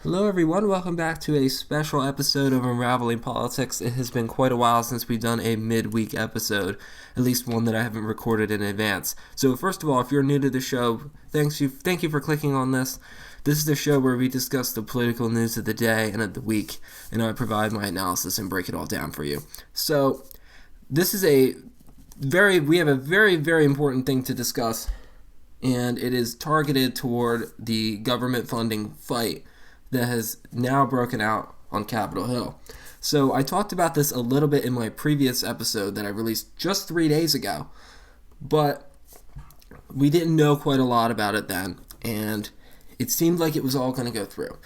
Hello, everyone. Welcome back to a special episode of Unraveling Politics. It has been quite a while since we've done a midweek episode, at least one that I haven't recorded in advance. So, first of all, if you're new to the show, thank you for clicking on this. This is the show where we discuss the political news of the day and of the week, and I provide my analysis and break it all down for you. So, this is we have a very, very important thing to discuss, and it is targeted toward the government funding fight that has now broken out on Capitol Hill. So I talked about this a little bit in my previous episode that I released just 3 days ago, but we didn't know quite a lot about it then, and it seemed like it was all going to go through.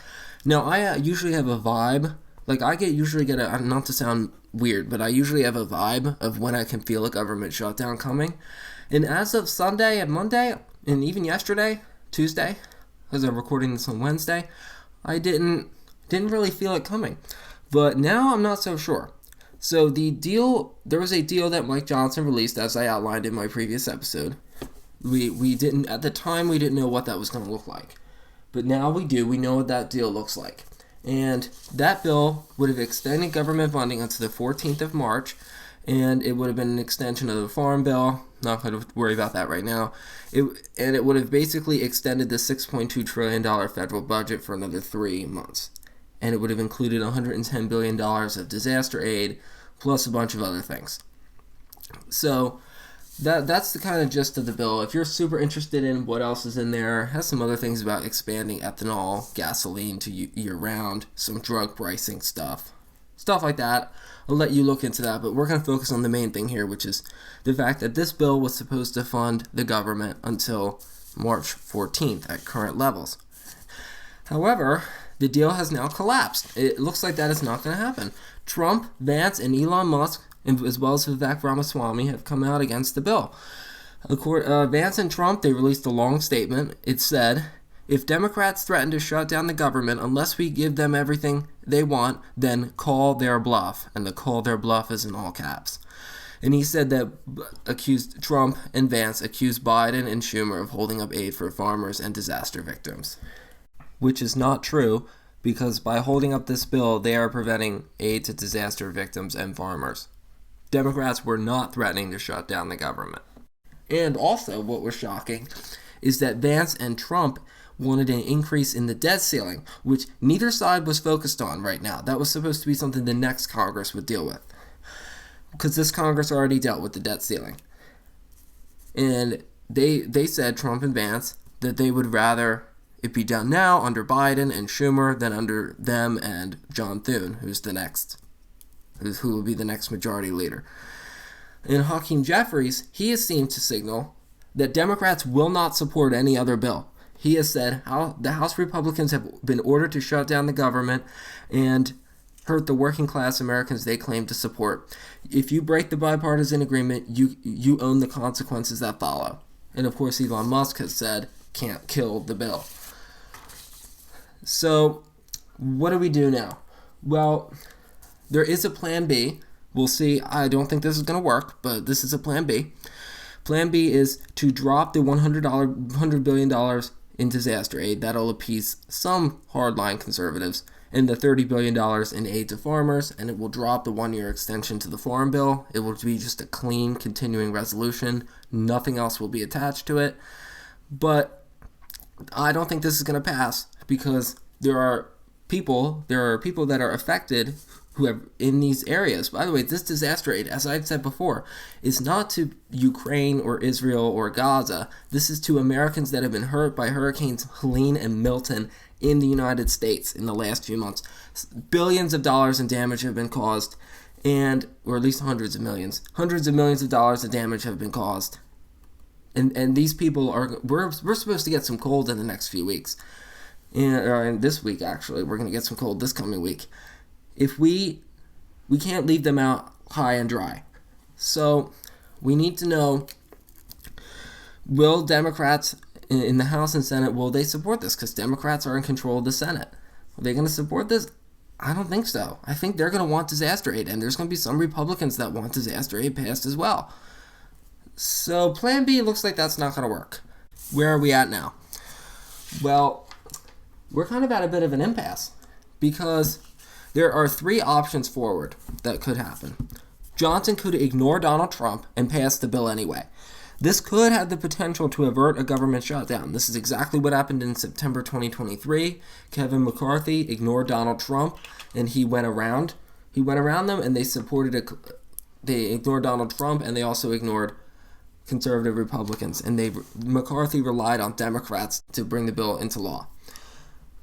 Now, I usually have a vibe, not to sound weird, but I usually have a vibe of when I can feel a government shutdown coming. And as of Sunday and Monday, and even yesterday, Tuesday, as I'm recording this on Wednesday, I didn't really feel it coming. But now I'm not so sure. So there was a deal that Mike Johnson released, as I outlined in my previous episode. At the time, we didn't know what that was going to look like. But now we do. We know what that deal looks like. And that bill would have extended government funding until the 14th of March, and it would have been an extension of the Farm Bill. Not going to worry about that right now. It would have basically extended the $6.2 trillion federal budget for another 3 months. And it would have included $110 billion of disaster aid, plus a bunch of other things. So that's the kind of gist of the bill. If you're super interested in what else is in there, it has some other things about expanding ethanol, gasoline to year-round, some drug pricing stuff like that. I'll let you look into that, but we're going to focus on the main thing here, which is the fact that this bill was supposed to fund the government until March 14th at current levels. However, the deal has now collapsed. It looks like that is not going to happen. Trump, Vance, and Elon Musk, as well as Vivek Ramaswamy, have come out against the bill. Vance and Trump, they released a long statement. It said, "If Democrats threaten to shut down the government unless we give them everything they want, then call their bluff." And the "call their bluff" is in all caps. And he said that Trump and Vance accused Biden and Schumer of holding up aid for farmers and disaster victims. Which is not true, because by holding up this bill, they are preventing aid to disaster victims and farmers. Democrats were not threatening to shut down the government. And also, what was shocking is that Vance and Trump wanted an increase in the debt ceiling, which neither side was focused on right now. That was supposed to be something the next Congress would deal with, because this Congress already dealt with the debt ceiling. And they said, Trump and Vance, that they would rather it be done now under Biden and Schumer than under them and John Thune, who will be the next majority leader. And Hakeem Jeffries, he has seemed to signal that Democrats will not support any other bill. He has said how the House Republicans have been ordered to shut down the government and hurt the working class Americans they claim to support. If you break the bipartisan agreement, you own the consequences that follow. And of course, Elon Musk has said, can't kill the bill. So, what do we do now? Well, there is a plan B. We'll see. I don't think this is going to work, but this is a plan B. Plan B is to drop the $100 billion in disaster aid. That'll appease some hardline conservatives, and the $30 billion in aid to farmers, and it will drop the 1-year extension to the Farm Bill. It will be just a clean, continuing resolution. Nothing else will be attached to it. But I don't think this is going to pass, because there are people that are affected who have in these areas. By the way, this disaster aid, as I've said before, is not to Ukraine or Israel or Gaza. This is to Americans that have been hurt by Hurricanes Helene and Milton in the United States in the last few months. Billions of dollars in damage have been caused, or at least hundreds of millions of dollars of damage have been caused. And these people we're supposed to get some cold in the next few weeks. And this week, actually, we're going to get some cold this coming week. If we can't leave them out high and dry. So we need to know, will Democrats in the House and Senate, will they support this? Because Democrats are in control of the Senate. Are they going to support this? I don't think so. I think they're going to want disaster aid, and there's going to be some Republicans that want disaster aid passed as well. So Plan B looks like that's not going to work. Where are we at now? Well, we're kind of at a bit of an impasse because there are three options forward that could happen. Johnson could ignore Donald Trump and pass the bill anyway. This could have the potential to avert a government shutdown. This is exactly what happened in September 2023. Kevin McCarthy ignored Donald Trump, and he went around them, and they ignored Donald Trump, and they also ignored conservative Republicans, and McCarthy relied on Democrats to bring the bill into law.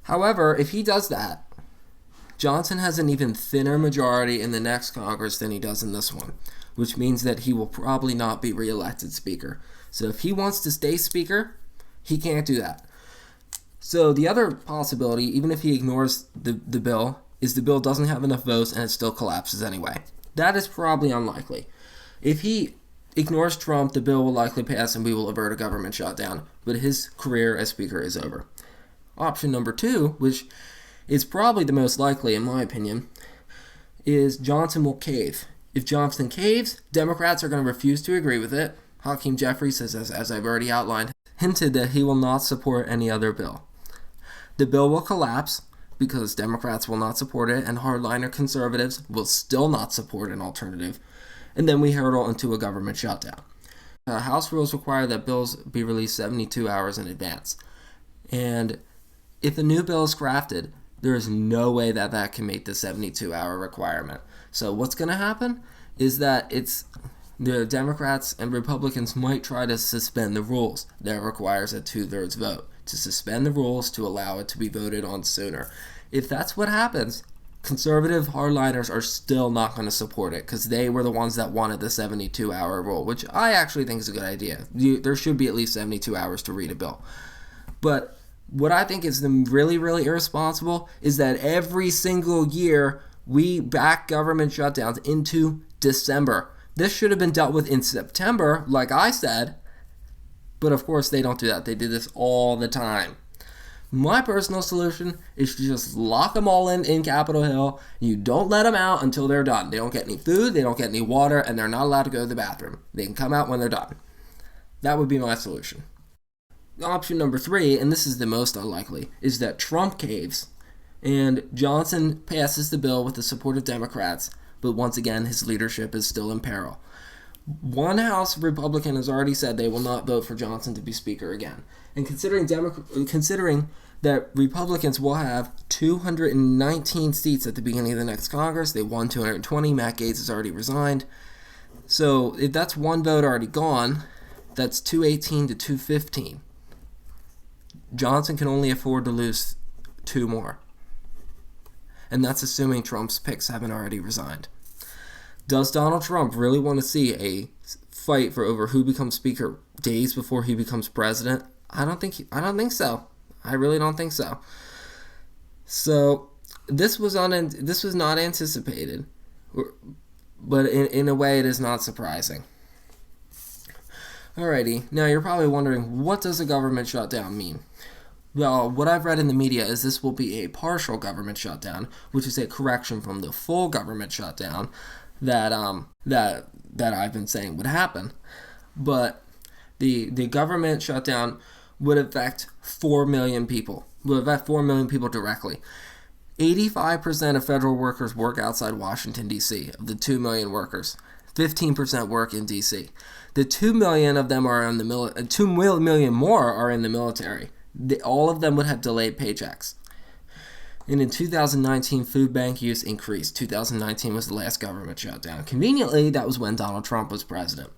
However, if he does that, Johnson has an even thinner majority in the next Congress than he does in this one, which means that he will probably not be reelected Speaker. So if he wants to stay Speaker, he can't do that. So the other possibility, even if he ignores the bill, is the bill doesn't have enough votes and it still collapses anyway. That is probably unlikely. If he ignores Trump, the bill will likely pass and we will avert a government shutdown, but his career as Speaker is over. Option number 2, which is probably the most likely in my opinion, is Johnson will cave. If Johnson caves, Democrats are going to refuse to agree with it. Hakeem Jeffries, as I've already outlined, hinted that he will not support any other bill. The bill will collapse because Democrats will not support it and hardliner conservatives will still not support an alternative. And then we hurtle into a government shutdown. House rules require that bills be released 72 hours in advance. And if a new bill is crafted, there is no way that can meet the 72-hour requirement. So what's going to happen is that the Democrats and Republicans might try to suspend the rules. That requires a 2/3 vote to suspend the rules to allow it to be voted on sooner. If that's what happens, conservative hardliners are still not going to support it because they were the ones that wanted the 72-hour rule, which I actually think is a good idea. There should be at least 72 hours to read a bill. But what I think is really, really irresponsible is that every single year we back government shutdowns into December. This should have been dealt with in September, like I said, but of course they don't do that. They do this all the time. My personal solution is to just lock them all in Capitol Hill. You don't let them out until they're done. They don't get any food, they don't get any water, and they're not allowed to go to the bathroom. They can come out when they're done. That would be my solution. Option number 3, and this is the most unlikely, is that Trump caves and Johnson passes the bill with the support of Democrats, but once again his leadership is still in peril. One House Republican has already said they will not vote for Johnson to be Speaker again. And considering that Republicans will have 219 seats at the beginning of the next Congress, they won 220, Matt Gaetz has already resigned. So if that's one vote already gone, that's 218 to 215. Johnson can only afford to lose 2 more. And that's assuming Trump's picks haven't already resigned. Does Donald Trump really want to see a fight for over who becomes Speaker days before he becomes president? I don't think so. I really don't think so. So this was not anticipated, but in a way it is not surprising. Alrighty, now you're probably wondering, what does a government shutdown mean? Well, what I've read in the media is this will be a partial government shutdown, which is a correction from the full government shutdown that I've been saying would happen. But the government shutdown would affect 4 million people. Would affect 4 million people directly. 85% of federal workers work outside Washington, D.C. Of the 2 million workers, 15% work in D.C. The 2 million of them are in the 2 million more are in the military. All of them would have delayed paychecks. And in 2019, food bank use increased. 2019 was the last government shutdown. Conveniently, that was when Donald Trump was president.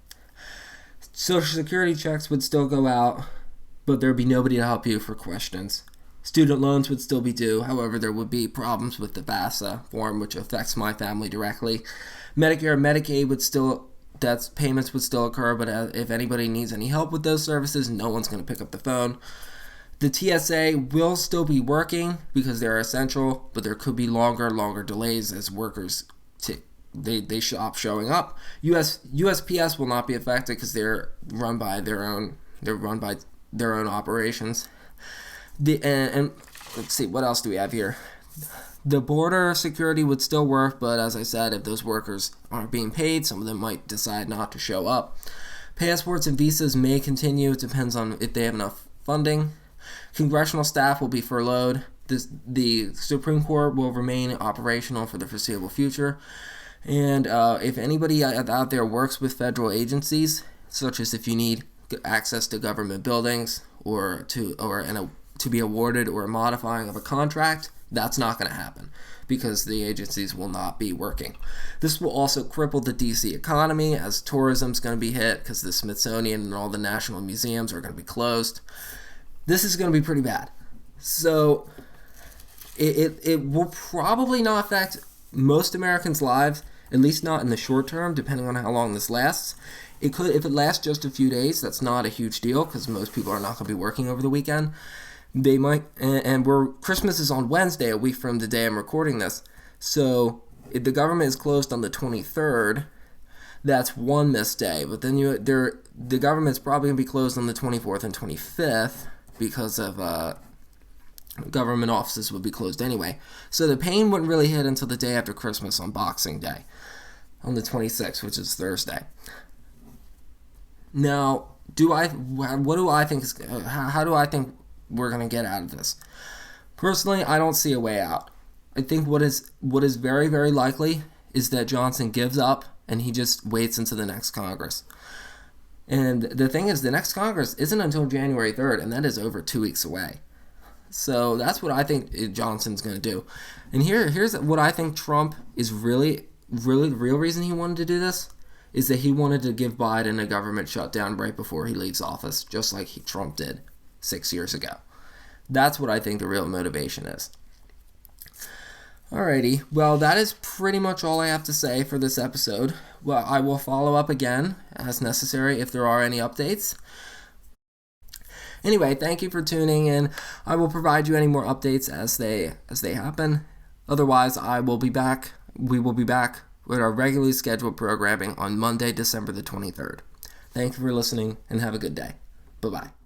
Social Security checks would still go out, but there would be nobody to help you for questions. Student loans would still be due. However, there would be problems with the FAFSA form, which affects my family directly. Medicare and Medicaid payments would still occur, but if anybody needs any help with those services, no one's going to pick up the phone. The TSA will still be working because they're essential, but there could be longer delays as workers they stop showing up. USPS will not be affected because they're run by their own operations. And let's see, what else do we have here? The border security would still work, but as I said, if those workers aren't being paid, some of them might decide not to show up. Passports and visas may continue. It depends on if they have enough funding. Congressional staff will be furloughed. the Supreme Court will remain operational for the foreseeable future. And if anybody out there works with federal agencies, such as if you need access to government buildings or to be awarded or a modifying of a contract, that's not going to happen because the agencies will not be working. This will also cripple the DC economy as tourism's going to be hit because the Smithsonian and all the national museums are going to be closed. This is going to be pretty bad. So it will probably not affect most Americans' lives, at least not in the short term, depending on how long this lasts. It could, if it lasts just a few days, that's not a huge deal because most people are not going to be working over the weekend. They might, and Christmas is on Wednesday, a week from the day I'm recording this. So if the government is closed on the 23rd, that's one missed day. But then the government's probably going to be closed on the 24th and 25th because of government offices would be closed anyway. So the pain wouldn't really hit until the day after Christmas on Boxing Day, on the 26th, which is Thursday. Now, how do I think we're going to get out of this? Personally, I don't see a way out. I think what is very, very likely is that Johnson gives up and he just waits until the next Congress. And the thing is, the next Congress isn't until January 3rd, and that is over 2 weeks away. So that's what I think Johnson's going to do. And here's what I think Trump is really the real reason he wanted to do this is that he wanted to give Biden a government shutdown right before he leaves office, just like Trump did 6 years ago. That's what I think the real motivation is. Alrighty, well, that is pretty much all I have to say for this episode. Well, I will follow up again as necessary if there are any updates. Anyway, thank you for tuning in. I will provide you any more updates as they happen. Otherwise, we will be back with our regularly scheduled programming on Monday, December the 23rd. Thank you for listening and have a good day. Bye-bye.